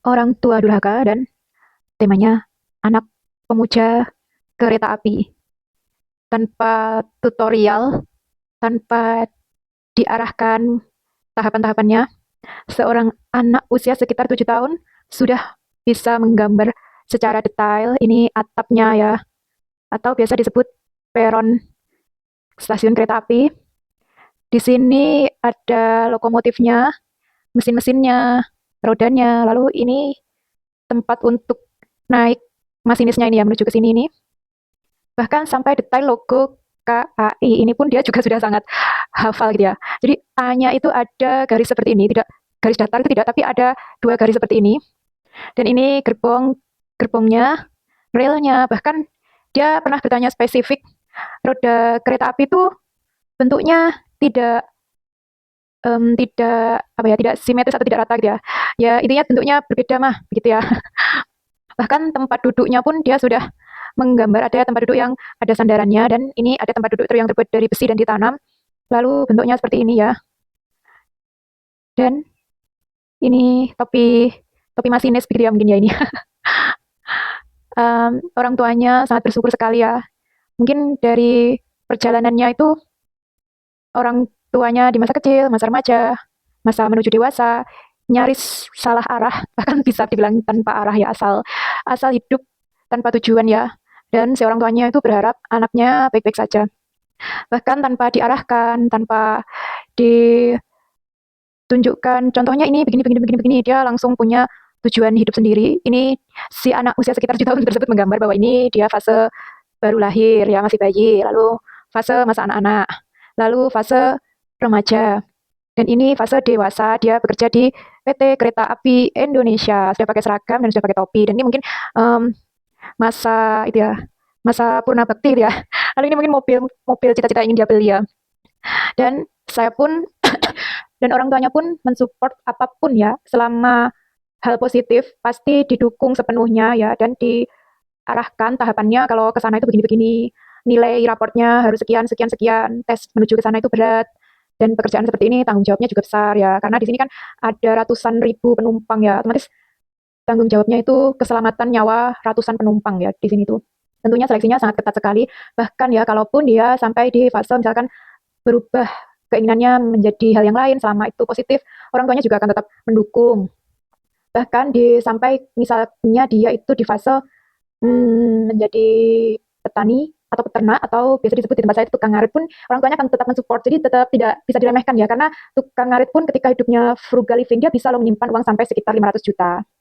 Orang tua durhaka dan temanya anak pemuja kereta api. Tanpa tutorial, tanpa diarahkan tahapan-tahapannya, seorang anak usia sekitar 7 tahun sudah bisa menggambar secara detail ini atapnya ya, atau biasa disebut peron stasiun kereta api. Di sini ada lokomotifnya, mesin-mesinnya, rodanya, lalu ini tempat untuk naik masinisnya ini ya menuju ke sini ini. Bahkan sampai detail logo KAI ini pun dia juga sudah sangat hafal gitu ya. Jadi A-nya itu ada garis seperti ini, tidak garis datar itu tidak, tapi ada dua garis seperti ini. Dan ini gerbongnya, relnya, bahkan dia pernah bertanya spesifik roda kereta api itu bentuknya tidak apa ya, tidak simetris atau tidak rata gitu ya. Ya intinya bentuknya berbeda mah begitu ya. Bahkan tempat duduknya pun dia sudah menggambar ada tempat duduk yang ada sandarannya dan ini ada tempat duduk yang terbuat dari besi dan ditanam. Lalu bentuknya seperti ini ya. Dan ini topi topi masinis begitu ya mungkin ya ini. Orang tuanya sangat bersyukur sekali ya. Mungkin dari perjalanannya itu orang tuanya di masa kecil, masa remaja, masa menuju dewasa, nyaris salah arah, bahkan bisa dibilang tanpa arah ya, asal asal hidup tanpa tujuan ya. Dan si orang tuanya itu berharap anaknya baik-baik saja. Bahkan tanpa diarahkan, tanpa ditunjukkan, contohnya ini begini, begini, begini, begini, dia langsung punya tujuan hidup sendiri. Ini si anak usia sekitar 7 tahun tersebut menggambar bahwa ini dia fase baru lahir ya, masih bayi, lalu fase masa anak-anak, lalu fase remaja, dan ini fase dewasa, dia bekerja di PT Kereta Api Indonesia, sudah pakai seragam dan sudah pakai topi, dan ini mungkin um, masa itu ya, masa purna bakti gitu ya. Lalu ini mungkin mobil mobil cita-cita ingin dia beli ya. Dan saya pun dan orang tuanya pun mensupport apapun ya, selama hal positif pasti didukung sepenuhnya ya, dan diarahkan tahapannya kalau ke sana itu begini-begini, nilai raportnya harus sekian sekian sekian, tes menuju ke sana itu berat, dan pekerjaan seperti ini tanggung jawabnya juga besar ya, karena di sini kan ada ratusan ribu penumpang ya, otomatis tanggung jawabnya itu keselamatan nyawa ratusan penumpang ya di sini tuh. Tentunya seleksinya sangat ketat sekali, bahkan ya kalaupun dia sampai di fase misalkan berubah keinginannya menjadi hal yang lain selama itu positif, orang tuanya juga akan tetap mendukung. Bahkan sampai misalnya dia itu di fase menjadi petani atau peternak atau biasa disebut di tempat saya itu tukang ngarit pun orang tuanya akan tetap mensupport, jadi tetap tidak bisa diremehkan ya, karena tukang ngarit pun ketika hidupnya frugal living dia bisa loh menyimpan uang sampai sekitar 500 juta.